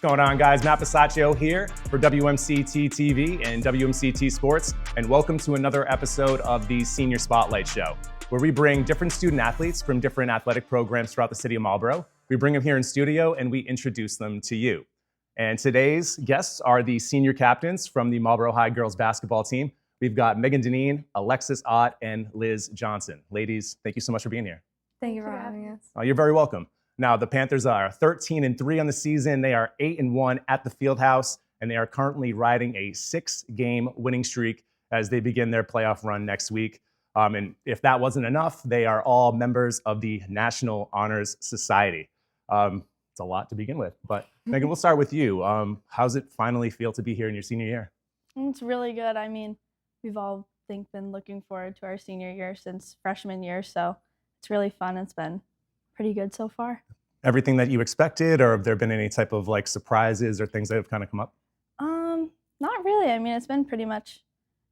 What's going on, guys? Matt Besachio here for WMCT-TV and WMCT Sports, and welcome to another episode of the Senior Spotlight Show, where we bring different student athletes from different athletic programs throughout the city of Marlborough. We bring them here in studio and we introduce them to you. And today's guests are the senior captains from the Marlborough High girls basketball team. We've got Meghan Deneen, Alexis Ott, and Liz Johnson. Ladies, thank you so much for being here. Thank you for having us. You're very welcome. Now, the Panthers are 13-3 on the season. They are 8-1 at the Fieldhouse, and they are currently riding a 6-game winning streak as they begin their playoff run next week. And if that wasn't enough, they are all members of the National Honors Society. It's a lot to begin with, but Meghan, we'll start with you. How's it finally feel to be here in your senior year? It's really good. I mean, we've all been looking forward to our senior year since freshman year, so it's really fun. It's been pretty good so far. Everything that you expected, or have there been any type of like surprises or things that have kind of come up? Not really. I mean, it's been pretty much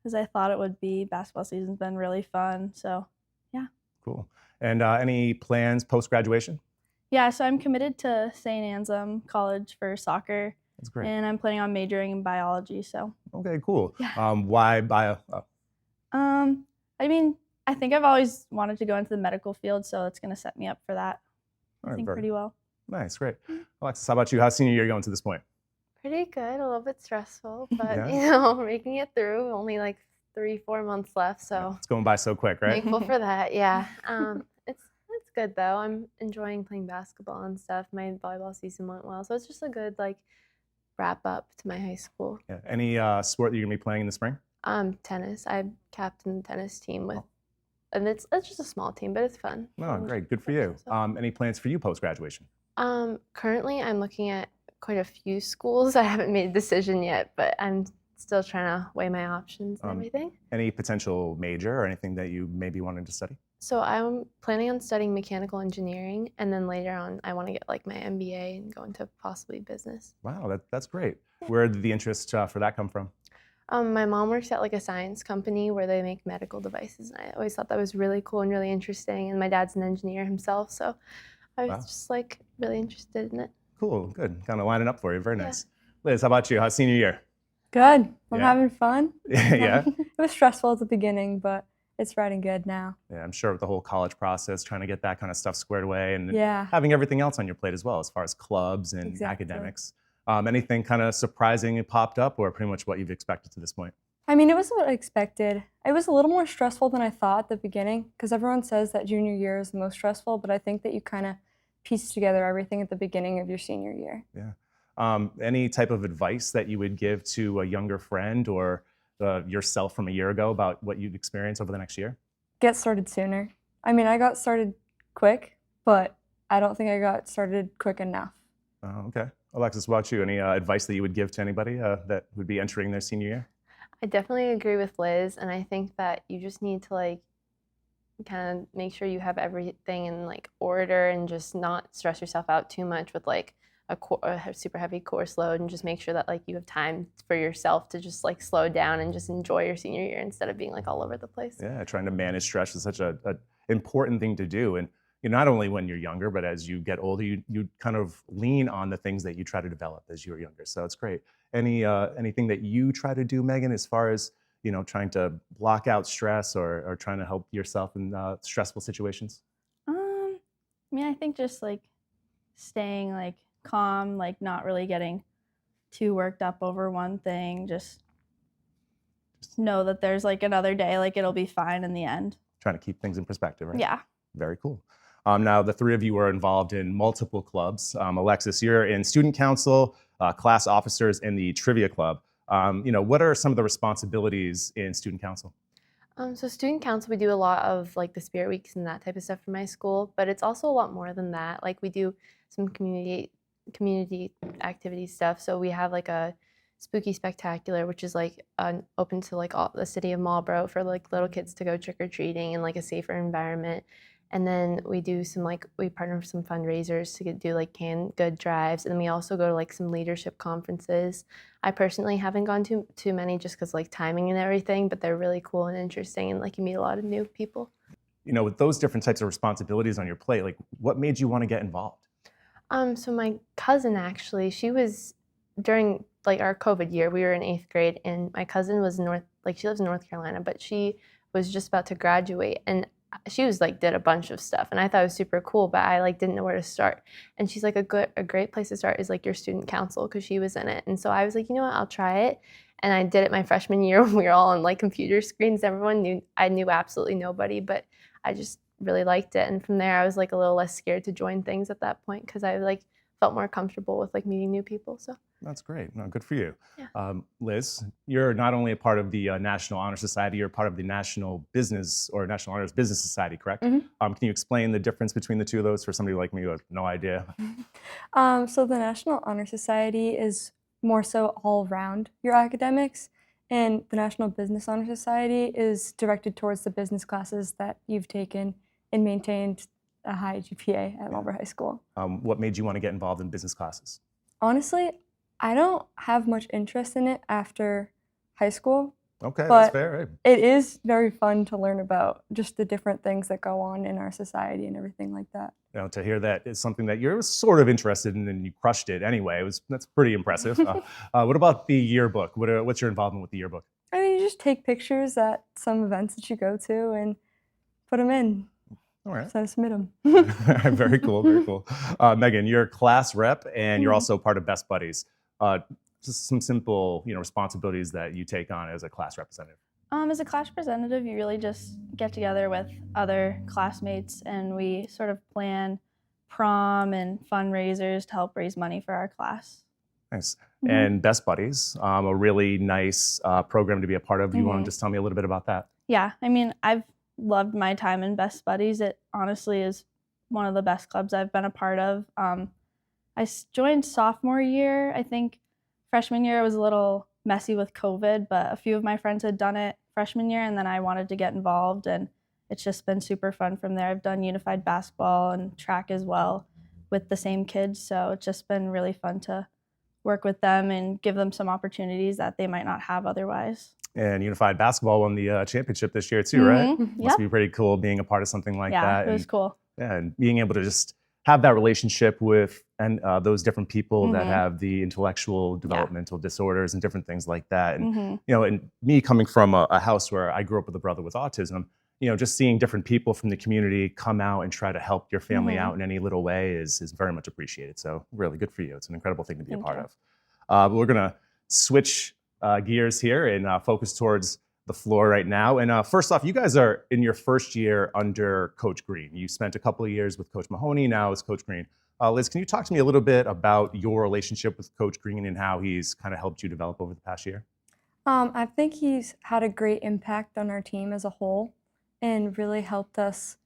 as I thought it would be. Basketball season's been really fun, so yeah. Cool. And any plans post-graduation? Yeah, so I'm committed to St. Anselm College for soccer. That's great. And I'm planning on majoring in biology, so. Okay, cool. Yeah. Why bio? Oh. I mean, I think I've always wanted to go into the medical field, so it's going to set me up for that. I think pretty well. Nice, great. Alexis, how about you? How's senior year going to this point? Pretty good, a little bit stressful, but Yeah. making it through. Only like 3-4 months left, so It's going by so quick, right? thankful for that. Yeah, it's good though. I'm enjoying playing basketball and stuff. My volleyball season went well, so it's just a good like wrap up to my high school. Yeah. Any sport that you're gonna be playing in the spring? Tennis. I captain the tennis team with, and it's just a small team, but it's fun. Oh, great, good for you. Any plans for you post-graduation? Currently, I'm looking at quite a few schools. I haven't made a decision yet, but I'm still trying to weigh my options and everything. Any potential major or anything that you maybe wanted to study? So I'm planning on studying mechanical engineering, and then later on, I want to get like my MBA and go into possibly business. Wow, that's great. Where did the interest for that come from? My mom works at like a science company where they make medical devices, and I always thought that was really cool and really interesting. And my dad's an engineer himself, so I was just like really interested in it. Cool, good. Kind of lining up for you. Very nice. Liz, how about you? How's senior year? Good. I'm having fun. Yeah. It was stressful at the beginning, but it's riding good now. Yeah, I'm sure with the whole college process, trying to get that kind of stuff squared away and Yeah. having everything else on your plate as well, as far as clubs and Exactly. academics. Anything kind of surprising popped up, or pretty much what you've expected to this point? I mean, it was what I expected. It was a little more stressful than I thought at the beginning because everyone says that junior year is the most stressful, but I think that you kind of piece together everything at the beginning of your senior year. Yeah. Any type of advice that you would give to a younger friend or yourself from a year ago about what you'd experience over the next year? Get started sooner. I mean, I got started quick, but I don't think I got started quick enough. Okay. Alexis, what about you? Any advice that you would give to anybody that would be entering their senior year? I definitely agree with Liz, and I think that you just need to like kind of make sure you have everything in like order and just not stress yourself out too much with like a super heavy course load, and just make sure that like you have time for yourself to just like slow down and just enjoy your senior year instead of being like all over the place. Yeah, trying to manage stress is such an important thing to do. And not only when you're younger, but as you get older, you kind of lean on the things that you try to develop as you were younger. So it's great. Anything that you try to do, Meghan, as far as trying to block out stress or trying to help yourself in stressful situations? I mean, I think just like staying like calm, like not really getting too worked up over one thing. Just know that there's like another day, like it'll be fine in the end. Trying to keep things in perspective, right? Yeah. Very cool. Now, the three of you are involved in multiple clubs. Alexis, you're in student council, class officers, and the trivia club. What are some of the responsibilities in student council? So student council, we do a lot of like the spirit weeks and that type of stuff for my school, but it's also a lot more than that. Like we do some community activity stuff. So we have like a spooky spectacular, which is like open to like all the city of Marlborough for like little kids to go trick-or-treating in like a safer environment. And then we do some we partner with some fundraisers to do like canned good drives, and then we also go to like some leadership conferences. I personally haven't gone to too many just because like timing and everything, but they're really cool and interesting, and like you meet a lot of new people. With those different types of responsibilities on your plate, like what made you want to get involved? So my cousin actually, she was during like our COVID year, we were in 8th grade, and my cousin was she lives in North Carolina, but she was just about to graduate, and she was like did a bunch of stuff, and I thought it was super cool, but I like didn't know where to start. And she's like, a great place to start is like your student council, because she was in it. And so I was like, you know what, I'll try it. And I did it my freshman year when we were all on like computer screens. I knew absolutely nobody, but I just really liked it. And from there, I was like a little less scared to join things at that point, because I like felt more comfortable with like meeting new people. So that's great. No, good for you. Yeah. Liz, you're not only a part of the National Honor Society, you're part of the National Business or National Honors Business Society, correct? Mhm. Can you explain the difference between the two of those for somebody like me who has no idea? So the National Honor Society is more so all around your academics, and the National Business Honor Society is directed towards the business classes that you've taken and maintained a high GPA at Marlboro High School. What made you want to get involved in business classes? Honestly, I don't have much interest in it after high school. Okay, But that's fair. Right? it is very fun to learn about just the different things that go on in our society and everything like that. You know, to hear that is something that you're sort of interested in and you crushed it anyway. That's pretty impressive. What about the yearbook? What's your involvement with the yearbook? I mean, you just take pictures at some events that you go to and put them in. All right. So submit them. Very cool, very cool. Meghan, you're class rep and you're also part of Best Buddies. Just some simple, responsibilities that you take on as a class representative. As a class representative, you really just get together with other classmates, and we sort of plan prom and fundraisers to help raise money for our class. Nice. Mhm. And Best Buddies, a really nice program to be a part of. You want Mhm. to just tell me a little bit about that? Yeah, I mean, I've loved my time in Best Buddies. It honestly is one of the best clubs I've been a part of. Joined sophomore year. I think freshman year was a little messy with COVID, but a few of my friends had done it freshman year, and then I wanted to get involved, and it's just been super fun from there. I've done unified basketball and track as well with the same kids, so it's just been really fun to work with them and give them some opportunities that they might not have otherwise. And Unified Basketball won the championship this year too, right? Mhm. Must Yep. be pretty cool being a part of something like Yeah, that. it was cool. And being able to just have that relationship with those different people that Mhm. have the intellectual developmental disorders and different things like that. And Mhm. and me coming from a house where I grew up with a brother with autism, just seeing different people from the community come out and try to help your family Mhm. out in any little way is very much appreciated. So really good for you. It's an incredible thing to be Thank a part you. of. But we're gonna switch gears here and focus towards the floor right now. And first off, you guys are in your first year under Coach Green. You spent a couple of years with Coach Mahoney, now it's Coach Green. Liz, can you talk to me a little bit about your relationship with Coach Green and how he's kind of helped you develop over the past year? I think he's had a great impact on our team as a whole and really helped us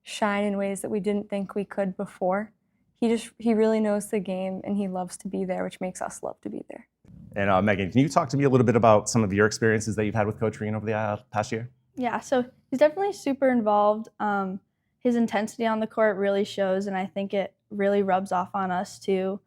shine in ways that we didn't think we could before. He really knows the game, and he loves to be there, which makes us love to be there. And Meghan, can you talk to me a little bit about some of your experiences that you've had with Coach Green over the past year? Yeah, so he's definitely super involved. His intensity on the court really shows, and I think it really rubs off on us too.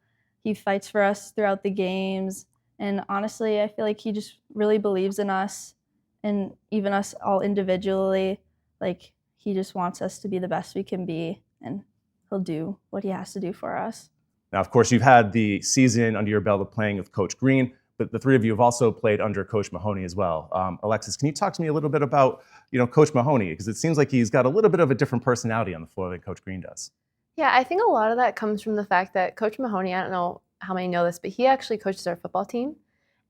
He fights for us throughout the games, and honestly, I feel like he just really believes in us, and even us all individually. Like, he just wants us to be the best we can be, and he'll do what he has to do for us. Now, of course, you've had the season under your belt of playing with Coach Green, but the three of you have also played under Coach Mahoney as well. Alexis, can you talk to me a little bit about, Coach Mahoney? Because it seems like he's got a little bit of a different personality on the floor than Coach Green does. Yeah, I think a lot of that comes from the fact that Coach Mahoney, I don't know how many know this, but he actually coaches our football team.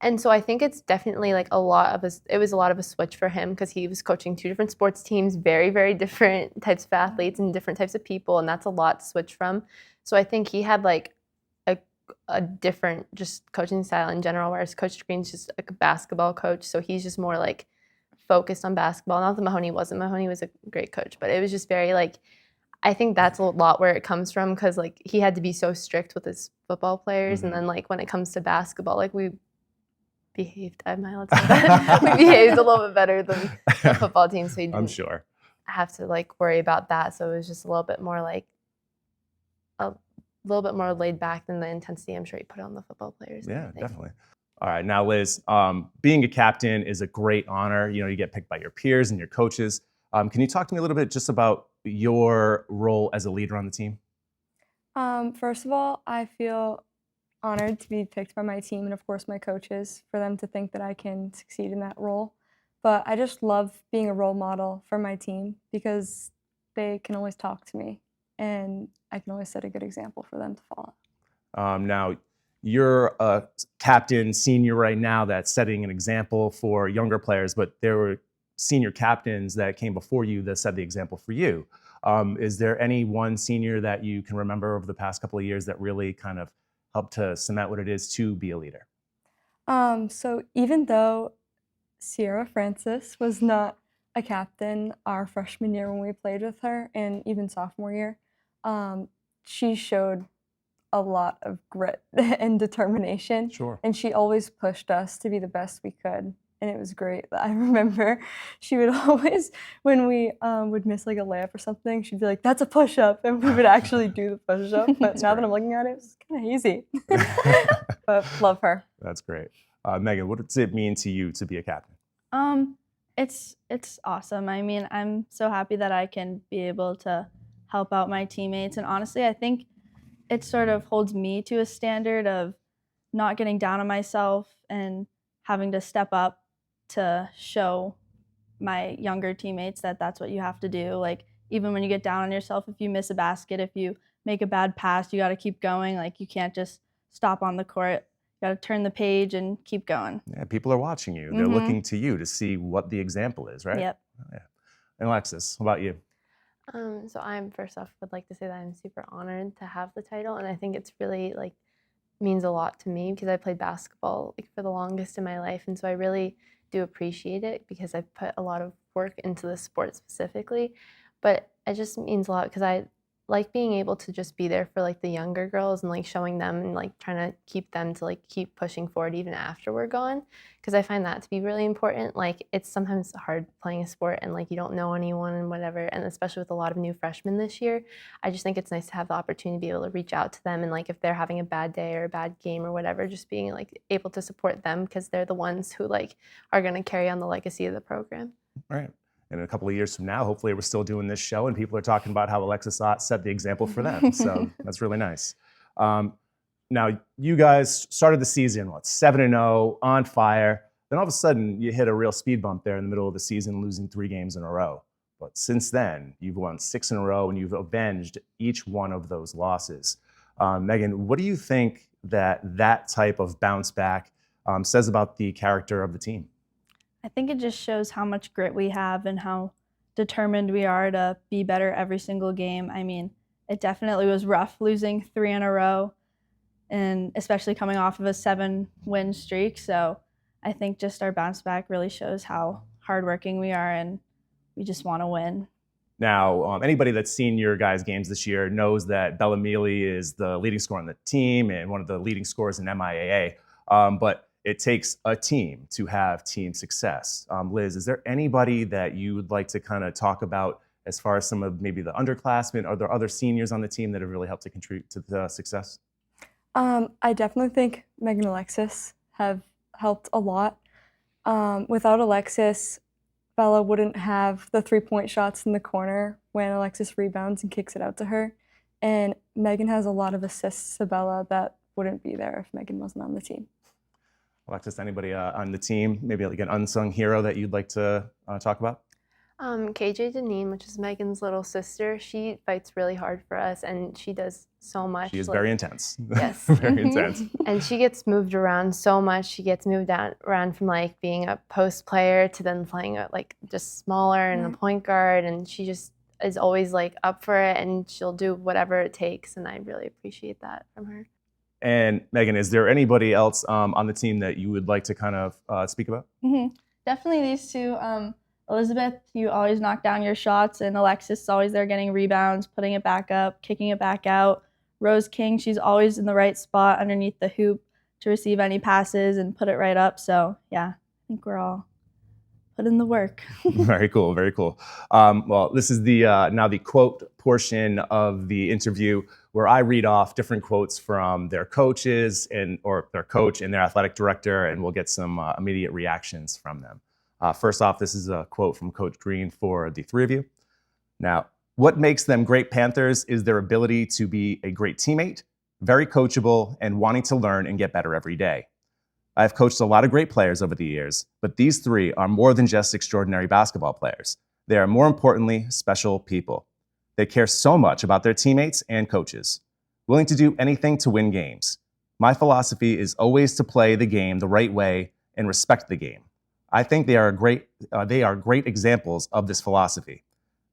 And so I think it's definitely like it was a lot of a switch for him, because he was coaching two different sports teams, very, very different types of athletes and different types of people, and that's a lot to switch from. So I think he had like a different just coaching style in general, whereas Coach Green's just like a basketball coach, so he's just more like focused on basketball. Not that Mahoney wasn't. Mahoney was a great coach, but it was just very like, I think that's a lot where it comes from, because like he had to be so strict with his football players, and then like when it comes to basketball, like we behaved. Am I allowed to say that? We behaved a little bit better than the football team, so he I'm didn't sure. have to like worry about that. So it was just a little bit more like a little bit more laid back than the intensity I'm sure he put on the football players. and Yeah, everything. definitely. All right, now Liz, being a captain is a great honor. You get picked by your peers and your coaches. Can you talk to me a little bit just about your role as a leader on the team? First of all, I feel honored to be picked by my team and, of course, my coaches, for them to think that I can succeed in that role. But I just love being a role model for my team because they can always talk to me, and I can always set a good example for them to follow. Now, you're a captain senior right now that's setting an example for younger players, but there were senior captains that came before you that set the example for you. Is there any one senior that you can remember over the past couple of years that really kind of helped to cement what it is to be a leader? So even though Sierra Francis was not a captain our freshman year when we played with her, and even sophomore year, she showed a lot of grit and determination. Sure. And she always pushed us to be the best we could. And it was great. I remember she would always, when we would miss like a layup or something, she'd be like, "That's a push-up." And we would actually do the push-up. But now that I'm looking at it, it's kind of easy. But love her. That's great. Meghan, what does it mean to you to be a captain? It's awesome. I mean, I'm so happy that I can be able to help out my teammates. And honestly, I think it sort of holds me to a standard of not getting down on myself and having to step up to show my younger teammates that that's what you have to do. Like, even when you get down on yourself, if you miss a basket, if you make a bad pass, you got to keep going. Like, you can't just stop on the court. You got to turn the page and keep going. Yeah, people are watching you. They're looking to you to see what the example is, right? Yep. Oh, yeah. And Alexis, how about you? So I'm first off would like to say that I'm super honored to have the title, and I think it's really like means a lot to me because I played basketball like for the longest in my life, and so I really do appreciate it because I put a lot of work into the sport specifically. But it just means a lot because I like being able to just be there for like the younger girls and like showing them and like trying to keep them to like keep pushing forward even after we're gone, because I find that to be really important. Like, it's sometimes hard playing a sport and like you don't know anyone and whatever, and especially with a lot of new freshmen this year, I just think it's nice to have the opportunity to be able to reach out to them and like if they're having a bad day or a bad game or whatever, just being like able to support them because they're the ones who like are going to carry on the legacy of the program. Right. And in a couple of years from now, hopefully we're still doing this show and people are talking about how Alexis Ott set the example for them. So that's really nice. Now, you guys started the season, 7-0, on fire. Then all of a sudden, you hit a real speed bump there in the middle of the season, losing 3 games in a row. But since then, you've won 6 in a row and you've avenged each one of those losses. Meghan, what do you think that type of bounce back says about the character of the team? I think it just shows how much grit we have and how determined we are to be better every single game. I mean, it definitely was rough losing 3 in a row, and especially coming off of a 7-win streak. So I think just our bounce back really shows how hardworking we are and we just want to win. Now, anybody that's seen your guys' games this year knows that Bella Mealy is the leading scorer on the team and one of the leading scorers in MIAA. But it takes a team to have team success. Liz, is there anybody that you would like to kind of talk about as far as some of maybe the underclassmen? Are there other seniors on the team that have really helped to contribute to the success? I definitely think Meghan and Alexis have helped a lot. Without Alexis, Bella wouldn't have the 3-point shots in the corner when Alexis rebounds and kicks it out to her. And Meghan has a lot of assists to Bella that wouldn't be there if Meghan wasn't on the team. Alexis, anybody on the team, maybe like an unsung hero that you'd like to talk about? KJ Deneen, which is Megan's little sister, she fights really hard for us and she does so much. She is very intense. Yes. Very intense. And she gets moved around so much. She gets moved around from like being a post player to then playing like just smaller and a point guard, and she just is always like up for it and she'll do whatever it takes, and I really appreciate that from her. And Meghan, is there anybody else on the team that you would like to kind of speak about? Definitely these two. Elizabeth, you always knock down your shots, and Alexis is always there getting rebounds, putting it back up, kicking it back out. Rose King, she's always in the right spot underneath the hoop to receive any passes and put it right up. So yeah, I think we're all put in the work. Very cool, very cool. Well, this is the now the quote portion of the interview where I read off different quotes from their coaches or their coach and their athletic director, and we'll get some immediate reactions from them. First off, this is a quote from Coach Green for the 3 of you. Now, what makes them great Panthers is their ability to be a great teammate, very coachable, and wanting to learn and get better every day. I've coached a lot of great players over the years, but these three are more than just extraordinary basketball players. They are more importantly special people. They care so much about their teammates and coaches, willing to do anything to win games. My philosophy is always to play the game the right way and respect the game. I think they are great examples of this philosophy.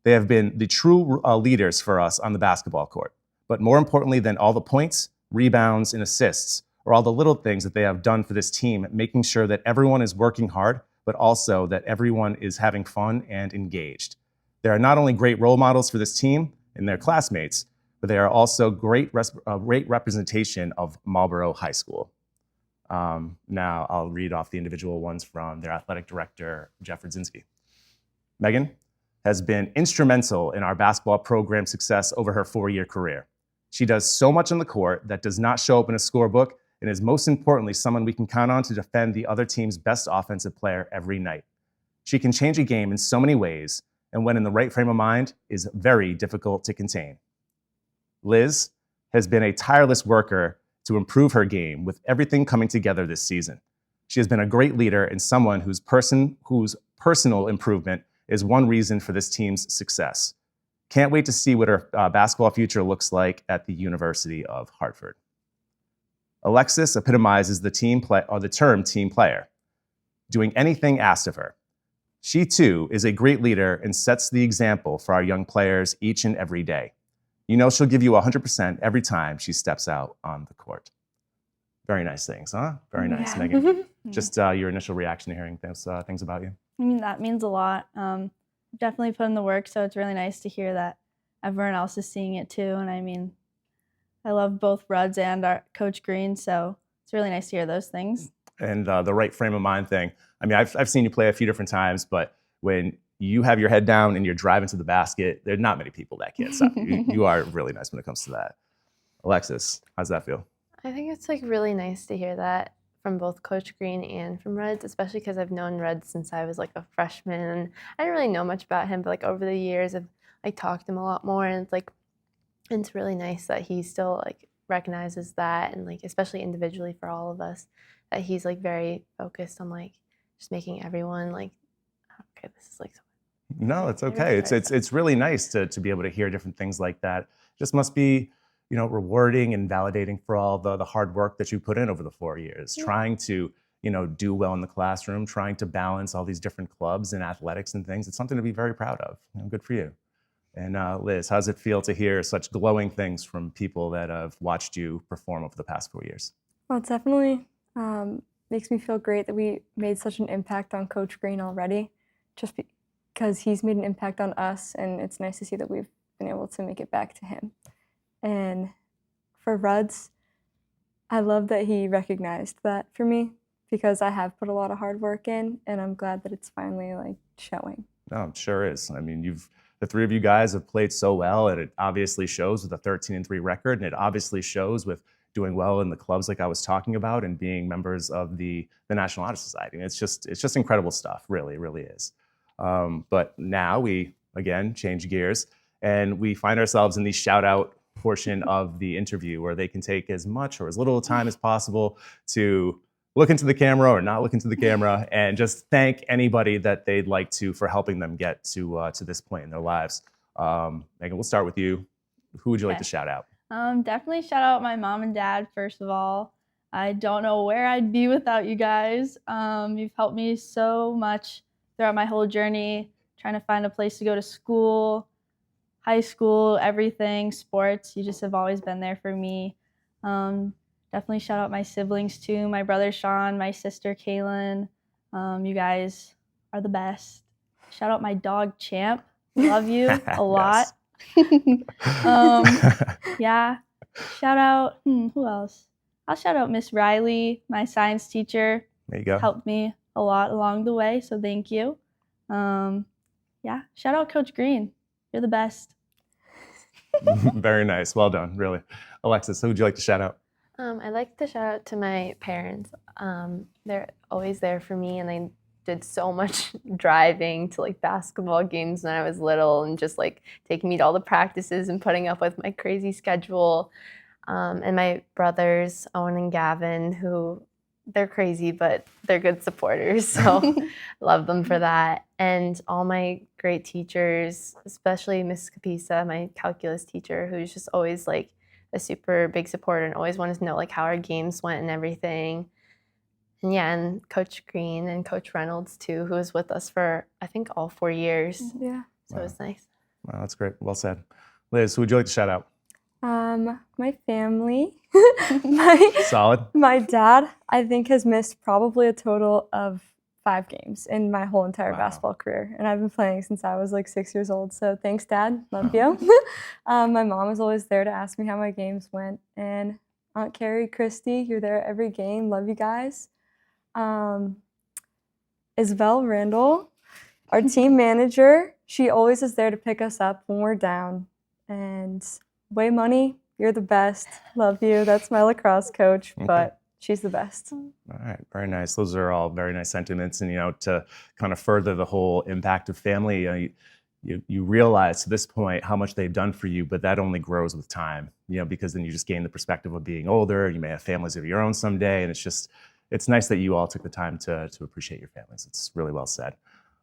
They have been the true leaders for us on the basketball court. But more importantly than all the points, rebounds, and assists, are all the little things that they have done for this team, making sure that everyone is working hard, but also that everyone is having fun and engaged. They are not only great role models for this team and their classmates, but they are also great representation of Marlboro High School. Now I'll read off the individual ones from their athletic director, Jeff Rudzinski. Meghan has been instrumental in our basketball program success over her 4-year career. She does so much on the court that does not show up in a scorebook and is most importantly someone we can count on to defend the other team's best offensive player every night. She can change a game in so many ways, and when in the right frame of mind, is very difficult to contain. Liz has been a tireless worker to improve her game with everything coming together this season. She has been a great leader and someone whose personal improvement is one reason for this team's success. Can't wait to see what her basketball future looks like at the University of Hartford. Alexis epitomizes the term team player, doing anything asked of her. She too is a great leader and sets the example for our young players each and every day. You know she'll give you 100% every time she steps out on the court. Very nice things, huh? Very nice, Yeah. Meghan. Just your initial reaction to hearing those things about you. I mean, that means a lot. Definitely put in the work, so it's really nice to hear that everyone else is seeing it too. And I mean, I love both Ruds and our Coach Green, so it's really nice to hear those things. And the right frame of mind thing. I mean, I've seen you play a few different times, but when you have your head down and you're driving to the basket, there are not many people that can't stop you. You are really nice when it comes to that. Alexis, how's that feel? I think it's like really nice to hear that from both Coach Green and from Ruds, especially because I've known Ruds since I was like a freshman, and I didn't really know much about him, but like over the years I've like talked to him a lot more, and it's really nice that he still like recognizes that, and like especially individually for all of us, that he's like very focused on like just making everyone like, okay, this is like. No, it's okay. It's really nice to be able to hear different things like that. Just must be, you know, rewarding and validating for all the hard work that you put in over the 4 years, trying to, you know, do well in the classroom, trying to balance all these different clubs and athletics and things. It's something to be very proud of. You know, good for you. And Liz, how does it feel to hear such glowing things from people that have watched you perform over the past 4 years? Well, it definitely makes me feel great that we made such an impact on Coach Green already, just because he's made an impact on us, and it's nice to see that we've been able to make it back to him. And for Ruds, I love that he recognized that for me, because I have put a lot of hard work in, and I'm glad that it's finally like showing. No, it sure is. I mean, the three of you guys have played so well, and it obviously shows with a 13-3 record, and it obviously shows with doing well in the clubs like I was talking about and being members of the National Honor Society. And it's just incredible stuff, really, really is. But now we, again, change gears, and we find ourselves in the shout-out portion of the interview where they can take as much or as little time as possible to look into the camera or not look into the camera and just thank anybody that they'd like to for helping them get to this point in their lives. Meghan, we'll start with you. Who would you like to shout out? Definitely shout out my mom and dad, first of all. I don't know where I'd be without you guys. You've helped me so much throughout my whole journey, trying to find a place to go to school, high school, everything, sports. You just have always been there for me. Definitely shout out my siblings too, my brother Sean, my sister Kaylin. You guys are the best. Shout out my dog Champ. Love you a lot. Yeah. Shout out, who else? I'll shout out Miss Riley, my science teacher. There you go. Helped me a lot along the way, so thank you. Yeah, shout out Coach Green. You're the best. Very nice. Well done, really. Alexis, who would you like to shout out? I'd like to shout out to my parents. They're always there for me, and they did so much driving to like basketball games when I was little, and just like taking me to all the practices and putting up with my crazy schedule. And my brothers, Owen and Gavin, who they're crazy, but they're good supporters. So love them for that. And all my great teachers, especially Miss Capisa, my calculus teacher, who's just always like a super big supporter and always wanted to know like how our games went and everything. And yeah, and Coach Green and Coach Reynolds too, who was with us for I think all 4 years. Yeah. So it was nice. Wow, that's great. Well said. Liz, who would you like to shout out? My family. Solid. My dad, I think, has missed probably a total of 5 games in my whole entire basketball career. And I've been playing since I was like 6 years old. So thanks, Dad. Love you. My mom was always there to ask me how my games went. And Aunt Carrie, Christy, you're there every game. Love you guys. Isabel Randall, our team manager, she always is there to pick us up when we're down. And Way Money, you're the best. Love you. That's my lacrosse coach, but she's the best. All right, very nice. Those are all very nice sentiments. And, you know, to kind of further the whole impact of family, you realize to this point how much they've done for you, but that only grows with time, you know, because then you just gain the perspective of being older. You may have families of your own someday. And it's nice that you all took the time to appreciate your families. It's really well said.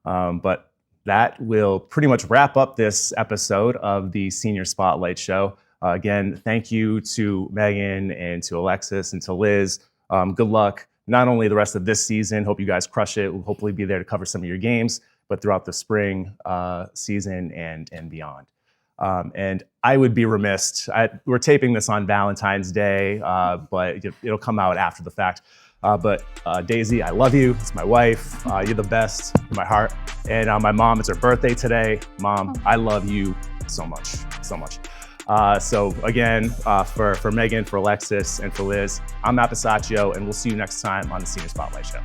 But that will pretty much wrap up this episode of the Senior Spotlight Show. Again, thank you to Meghan and to Alexis and to Liz. Good luck, not only the rest of this season, hope you guys crush it. We'll hopefully be there to cover some of your games, but throughout the spring season and beyond. And I would be remiss, we're taping this on Valentine's Day, but it'll come out after the fact. But Daisy, I love you. It's my wife. You're the best in my heart. And my mom, it's her birthday today. Mom, I love you so much, so much. So again, for Meghan, for Alexis, and for Liz, I'm Matt Besachio, and we'll see you next time on the Senior Spotlight Show.